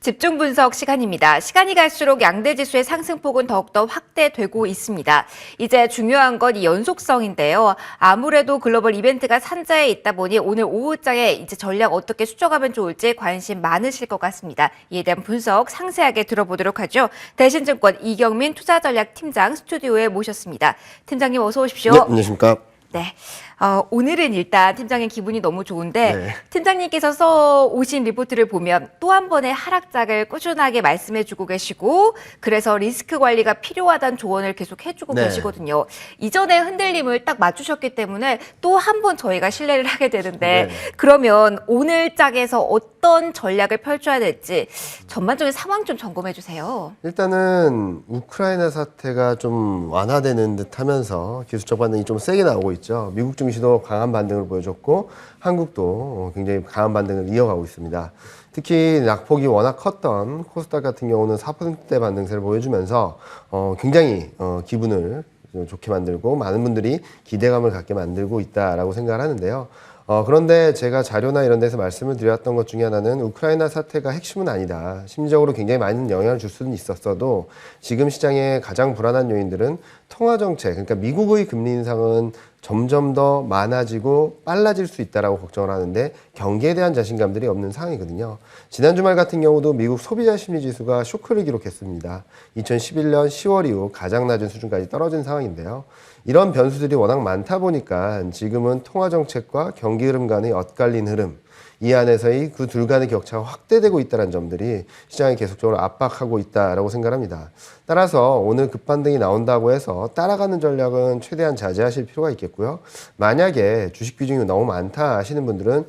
집중 분석 시간입니다. 시간이 갈수록 양대 지수의 상승폭은 더욱더 확대되고 있습니다. 이제 중요한 건 이 연속성인데요. 아무래도 글로벌 이벤트가 산자에 있다 보니 오늘 오후장에 이제 전략 어떻게 수정하면 좋을지 관심 많으실 것 같습니다. 이에 대한 분석 상세하게 들어보도록 하죠. 대신증권 이경민 투자전략팀장 스튜디오에 모셨습니다. 팀장님 어서 오십시오. 네, 안녕하십니까. 네. 오늘은 일단 팀장님 기분이 너무 좋은데 네. 팀장님께서 써오신 리포트를 보면 또 한 번의 하락작을 꾸준하게 말씀해주고 계시고 그래서 리스크 관리가 필요하다는 조언을 계속 해주고 네. 계시거든요. 이전에 흔들림을 딱 맞추셨기 때문에 또 한 번 저희가 신뢰를 하게 되는데 네. 그러면 오늘 짝에서 어떤 전략을 펼쳐야 될지 전반적인 상황 좀 점검해 주세요. 일단은 우크라이나 사태가 좀 완화되는 듯 하면서 기술적 반등이 좀 세게 나오고 있죠. 미국 증시도 강한 반등을 보여줬고 한국도 굉장히 강한 반등을 이어가고 있습니다. 특히 낙폭이 워낙 컸던 코스닥 같은 경우는 4%대 반등세를 보여주면서 굉장히 기분을 좋게 만들고 많은 분들이 기대감을 갖게 만들고 있다라고 생각을 하는데요. 그런데 제가 자료나 이런 데서 말씀을 드렸던 것 중에 하나는 우크라이나 사태가 핵심은 아니다. 심리적으로 굉장히 많은 영향을 줄 수는 있었어도 지금 시장의 가장 불안한 요인들은 통화정책, 그러니까 미국의 금리 인상은 점점 더 많아지고 빨라질 수 있다라고 걱정을 하는데 경기에 대한 자신감들이 없는 상황이거든요. 지난 주말 같은 경우도 미국 소비자 심리 지수가 쇼크를 기록했습니다. 2011년 10월 이후 가장 낮은 수준까지 떨어진 상황인데요. 이런 변수들이 워낙 많다 보니까 지금은 통화정책과 경기 흐름 간의 엇갈린 흐름, 이 안에서의 그 둘 간의 격차가 확대되고 있다는 점들이 시장을 계속적으로 압박하고 있다라고 생각합니다. 따라서 오늘 급반등이 나온다고 해서 따라가는 전략은 최대한 자제하실 필요가 있겠고요. 만약에 주식 비중이 너무 많다 하시는 분들은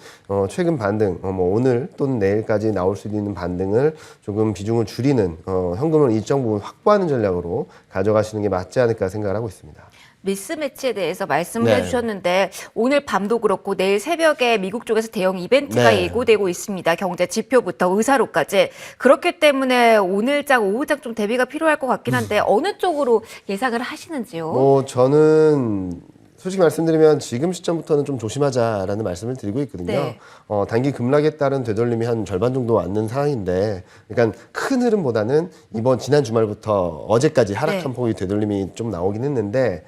최근 반등, 오늘 또는 내일까지 나올 수 있는 반등을 조금 비중을 줄이는 현금을 일정 부분 확보하는 전략으로 가져가시는 게 맞지 않을까 생각을 하고 있습니다. 미스매치에 대해서 말씀을 네. 해주셨는데 오늘 밤도 그렇고 내일 새벽에 미국 쪽에서 대형 이벤트가 네. 예고되고 있습니다. 경제 지표부터 의사로까지. 그렇기 때문에 오늘장, 오후장 좀 대비가 필요할 것 같긴 한데 어느 쪽으로 예상을 하시는지요? 저는 솔직히 말씀드리면 지금 시점부터는 좀 조심하자라는 말씀을 드리고 있거든요. 네. 단기 급락에 따른 되돌림이 한 절반 정도 왔는 상황인데, 그러니까 큰 흐름보다는 지난 주말부터 어제까지 하락한 네. 폭의 되돌림이 좀 나오긴 했는데,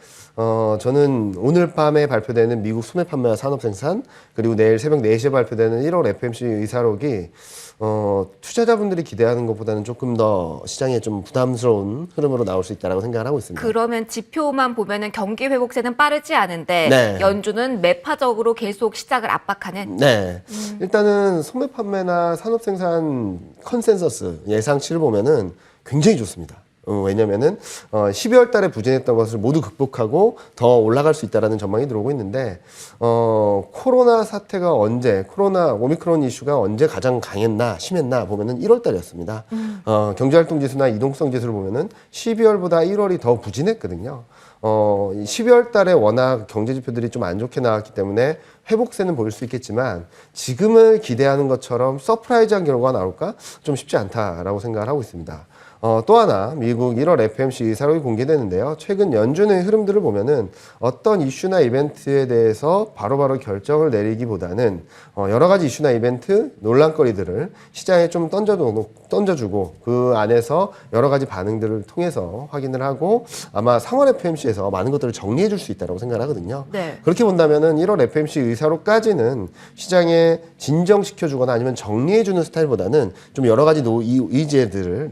저는 오늘 밤에 발표되는 미국 소매 판매와 산업 생산, 그리고 내일 새벽 4시에 발표되는 1월 FMC 의사록이 투자자분들이 기대하는 것보다는 조금 더 시장에 좀 부담스러운 흐름으로 나올 수 있다고 생각을 하고 있습니다. 그러면 지표만 보면은 경기 회복세는 빠르지 않은데 네. 연준은 매파적으로 계속 시장을 압박하는. 네. 일단은 소매 판매나 산업 생산 컨센서스 예상치를 보면은 굉장히 좋습니다. 왜냐면은 12월 달에 부진했던 것을 모두 극복하고 더 올라갈 수 있다라는 전망이 들어오고 있는데 코로나 사태가 코로나 오미크론 이슈가 언제 가장 강했나 심했나 보면은 1월 달이었습니다. 경제활동 지수나 이동성 지수를 보면은 12월보다 1월이 더 부진했거든요. 12월 달에 워낙 경제 지표들이 좀 안 좋게 나왔기 때문에 회복세는 보일 수 있겠지만 지금을 기대하는 것처럼 서프라이즈한 결과가 나올까? 좀 쉽지 않다라고 생각을 하고 있습니다. 또 하나 미국 1월 FMC 의사록이 공개되는데요. 최근 연준의 흐름들을 보면은 어떤 이슈나 이벤트에 대해서 바로바로 결정을 내리기보다는 여러 가지 이슈나 이벤트, 논란거리들을 시장에 좀 던져주고 그 안에서 여러 가지 반응들을 통해서 확인을 하고 아마 3월 FMC에서 많은 것들을 정리해 줄 수 있다고 생각을 하거든요. 네. 그렇게 본다면은 1월 FMC 의사록까지는 시장에 진정시켜주거나 아니면 정리해주는 스타일보다는 좀 여러 가지 의제들을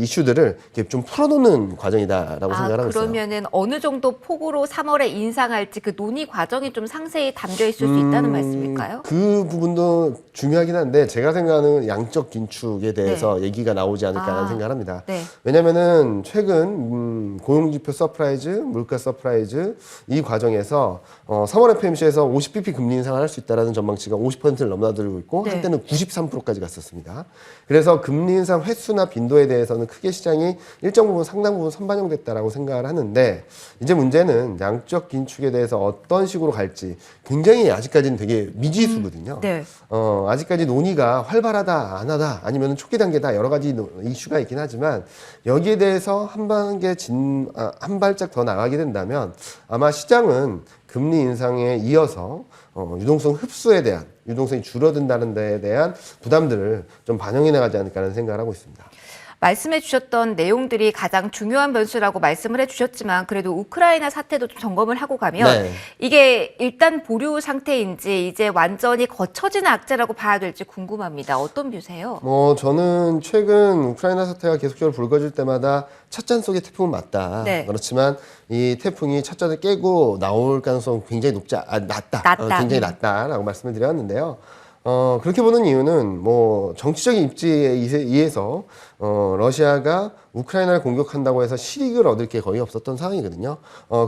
이슈들을 이렇게 좀 풀어놓는 과정이다라고 생각을 하고 있어요. 그러면은 어느 정도 폭으로 3월에 인상할지 그 논의 과정이 좀 상세히 담겨 있을 수 있다는 말씀일까요? 그 부분도 중요하긴 한데 제가 생각하는 양적 긴축에 대해서 얘기가 나오지 않을까라는 생각을 합니다. 네. 왜냐면은 최근 고용지표 서프라이즈, 물가 서프라이즈 이 과정에서 3월 FMC에서 50bp 금리 인상을 할 수 있다라는 전망치가 50%를 넘나들고 있고 네. 한때는 93%까지 갔었습니다. 그래서 금리 인상 횟수나 빈도에 대해서는 크게 시장이 일정 부분 상당 부분 선반영됐다라고 생각을 하는데 이제 문제는 양적 긴축에 대해서 어떤 식으로 갈지 굉장히 아직까지는 되게 미지수거든요. 네. 아직까지 논의가 활발하다, 안 하다, 아니면 초기 단계다 여러 가지 이슈가 있긴 하지만 여기에 대해서 한 발짝 더 나가게 된다면 아마 시장은 금리 인상에 이어서 유동성 흡수에 대한 유동성이 줄어든다는 데에 대한 부담들을 좀 반영해 나가지 않을까 하는 생각을 하고 있습니다. 말씀해 주셨던 내용들이 가장 중요한 변수라고 말씀을 해주셨지만 그래도 우크라이나 사태도 좀 점검을 하고 가면 이게 일단 보류 상태인지 이제 완전히 거쳐지는 악재라고 봐야 될지 궁금합니다. 어떤 뷰세요? 저는 최근 우크라이나 사태가 계속적으로 불거질 때마다 찻잔 속의 태풍은 맞다. 네. 그렇지만 이 태풍이 찻잔을 깨고 나올 가능성 굉장히 낮다. 굉장히 낮다라고 말씀을 드렸는데요. 그렇게 보는 이유는 정치적인 입지에 의해서 러시아가 우크라이나를 공격한다고 해서 실익을 얻을 게 거의 없었던 상황이거든요.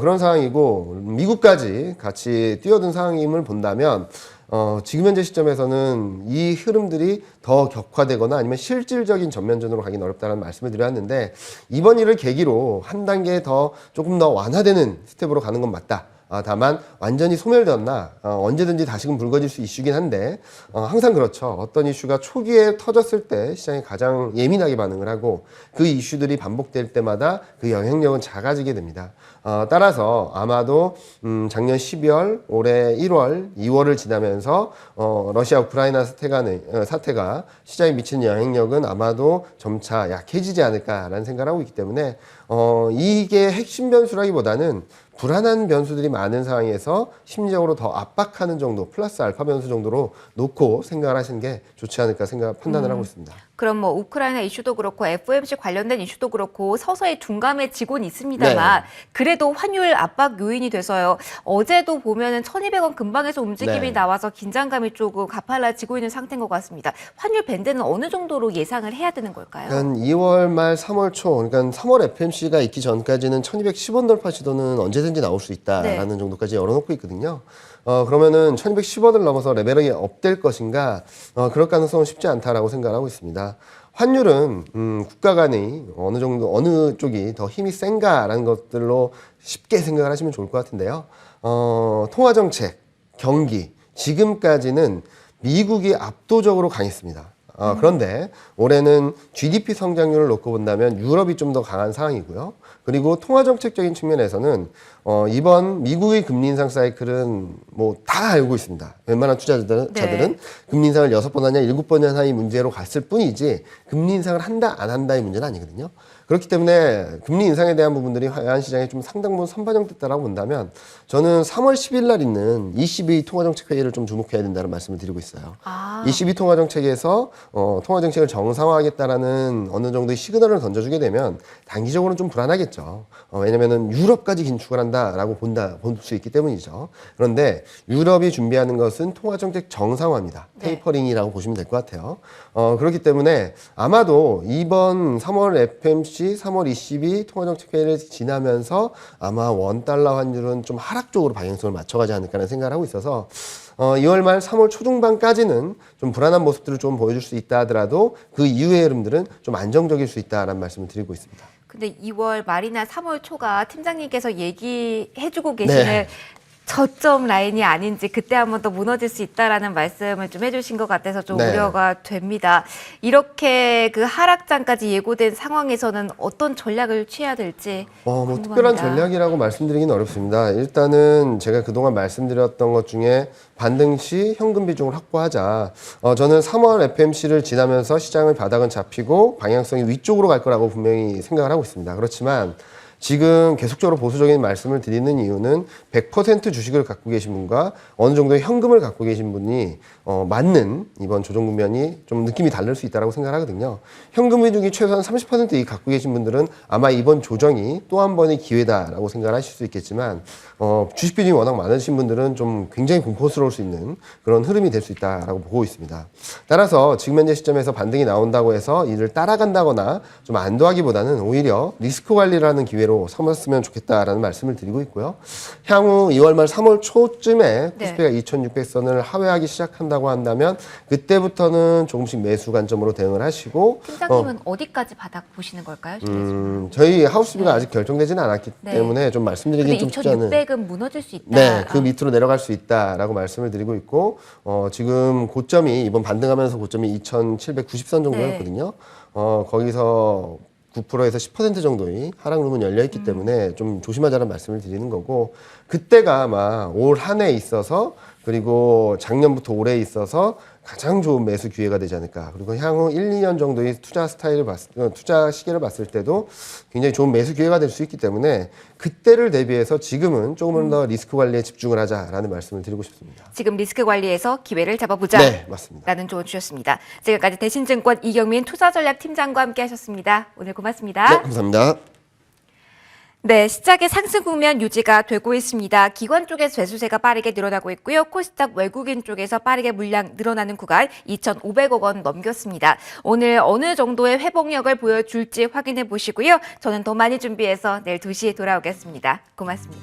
그런 상황이고 미국까지 같이 뛰어든 상황임을 본다면 지금 현재 시점에서는 이 흐름들이 더 격화되거나 아니면 실질적인 전면전으로 가기는 어렵다는 말씀을 드렸는데 이번 일을 계기로 한 단계 조금 더 완화되는 스텝으로 가는 건 맞다. 다만 완전히 소멸되었나 언제든지 다시금 불거질 수 이슈긴 한데 항상 그렇죠. 어떤 이슈가 초기에 터졌을 때 시장이 가장 예민하게 반응을 하고 그 이슈들이 반복될 때마다 그 영향력은 작아지게 됩니다. 따라서 아마도 작년 12월, 올해 1월, 2월을 지나면서 러시아 우크라이나 사태가 시장에 미치는 영향력은 아마도 점차 약해지지 않을까라는 생각을 하고 있기 때문에 이게 핵심 변수라기보다는 불안한 변수들이 많은 상황에서 심리적으로 더 압박하는 정도, 플러스 알파 변수 정도로 놓고 생각을 하시는 게 좋지 않을까 판단을 하고 있습니다. 그럼 우크라이나 이슈도 그렇고 FOMC 관련된 이슈도 그렇고 서서히 둔감해지곤 있습니다만 그래도 환율 압박 요인이 돼서요. 어제도 보면은 1,200원 근방에서 움직임이 나와서 긴장감이 조금 가팔라지고 있는 상태인 것 같습니다. 환율 밴드는 어느 정도로 예상을 해야 되는 걸까요? 2월 말 3월 초, 그러니까 3월 FMC가 있기 전까지는 1,210원 돌파 시도는 언제든지 나올 수 있다라는 정도까지 열어놓고 있거든요. 그러면은 1,210원을 넘어서 레벨이 업될 것인가? 그럴 가능성은 쉽지 않다라고 생각하고 있습니다. 환율은 국가 간의 어느 쪽이 더 힘이 센가라는 것들로 쉽게 생각을 하시면 좋을 것 같은데요. 통화정책, 경기, 지금까지는 미국이 압도적으로 강했습니다. 그런데 올해는 GDP 성장률을 놓고 본다면 유럽이 좀 더 강한 상황이고요. 그리고 통화정책적인 측면에서는 이번 미국의 금리 인상 사이클은 다 알고 있습니다. 웬만한 투자자들은 금리 인상을 6번 하냐 7번 하냐의 문제로 갔을 뿐이지 금리 인상을 한다 안 한다의 문제는 아니거든요. 그렇기 때문에 금리 인상에 대한 부분들이 화요한 시장에 좀 상당 부분 선반영됐다라고 본다면 저는 3월 10일 날 있는 ECB 통화정책 회의를 좀 주목해야 된다는 말씀을 드리고 있어요. ECB 통화정책에서 통화정책을 정상화하겠다라는 어느 정도의 시그널을 던져주게 되면 단기적으로는 좀 불안하겠죠. 왜냐면은 유럽까지 긴축을 한다라고 볼 수 있기 때문이죠. 그런데 유럽이 준비하는 것은 통화정책 정상화입니다. 테이퍼링이라고 보시면 될 것 같아요. 그렇기 때문에 아마도 이번 3월 FMC, 3월 ECB 통화정책 회의를 지나면서 아마 원달러 환율은 좀 하락 쪽으로 방향성을 맞춰가지 않을까 하는 생각을 하고 있어서 2월 말 3월 초중반까지는 좀 불안한 모습들을 좀 보여줄 수 있다 하더라도 그 이후의 흐름들은 좀 안정적일 수 있다라는 말씀을 드리고 있습니다. 근데 2월 말이나 3월 초가 팀장님께서 얘기해주고 계시는 저점 라인이 아닌지 그때 한 번 더 무너질 수 있다라는 말씀을 좀 해주신 것 같아서 좀 우려가 됩니다. 이렇게 그 하락장까지 예고된 상황에서는 어떤 전략을 취해야 될지 궁금합니다. 특별한 전략이라고 말씀드리기는 어렵습니다. 일단은 제가 그동안 말씀드렸던 것 중에 반등 시 현금 비중을 확보하자. 저는 3월 FMC를 지나면서 시장의 바닥은 잡히고 방향성이 위쪽으로 갈 거라고 분명히 생각을 하고 있습니다. 그렇지만 지금 계속적으로 보수적인 말씀을 드리는 이유는 100% 주식을 갖고 계신 분과 어느 정도의 현금을 갖고 계신 분이 맞는 이번 조정 국면이 좀 느낌이 다를 수 있다고 생각하거든요. 현금 비중이 최소한 30% 갖고 계신 분들은 아마 이번 조정이 또 한 번의 기회다라고 생각을 하실 수 있겠지만 주식 비중이 워낙 많으신 분들은 좀 굉장히 공포스러울 수 있는 그런 흐름이 될 수 있다라고 보고 있습니다. 따라서 지금 현재 시점에서 반등이 나온다고 해서 이를 따라간다거나 좀 안도하기보다는 오히려 리스크 관리를 하는 기회로 목표로 삼았으면 좋겠다라는 말씀을 드리고 있고요. 향후 2월 말 3월 초쯤에 네. 코스피가 2,600선을 하회하기 시작한다고 한다면 그때부터는 조금씩 매수 관점으로 대응을 하시고 팀장님은 어디까지 바닥 보시는 걸까요? 저희 하우스비가 아직 결정되지는 않았기 네. 때문에 좀 말씀드리긴 좀 쉽지 않은 2,600은 무너질 수 있다. 네, 그 밑으로 내려갈 수 있다라고 말씀을 드리고 있고, 지금 고점이 이번 반등하면서 고점이 2,790선 정도였거든요. 거기서 9%에서 10% 정도의 하락 룸은 열려 있기 때문에 좀 조심하자는 말씀을 드리는 거고, 그때가 아마 올 한 해 있어서 그리고 작년부터 올해 있어서 가장 좋은 매수 기회가 되지 않을까. 그리고 향후 1, 2년 정도의 투자 투자 시기를 봤을 때도 굉장히 좋은 매수 기회가 될 수 있기 때문에 그때를 대비해서 지금은 조금은 더 리스크 관리에 집중을 하자라는 말씀을 드리고 싶습니다. 지금 리스크 관리에서 기회를 잡아보자. 네, 맞습니다. 라는 조언 주셨습니다. 지금까지 대신증권 이경민 투자전략팀장과 함께 하셨습니다. 오늘 고맙습니다. 네, 감사합니다. 네, 시장의 상승 국면 유지가 되고 있습니다. 기관 쪽에서 매수세가 빠르게 늘어나고 있고요. 코스닥 외국인 쪽에서 빠르게 물량 늘어나는 구간 2,500억 원 넘겼습니다. 오늘 어느 정도의 회복력을 보여줄지 확인해 보시고요. 저는 더 많이 준비해서 내일 2시에 돌아오겠습니다. 고맙습니다.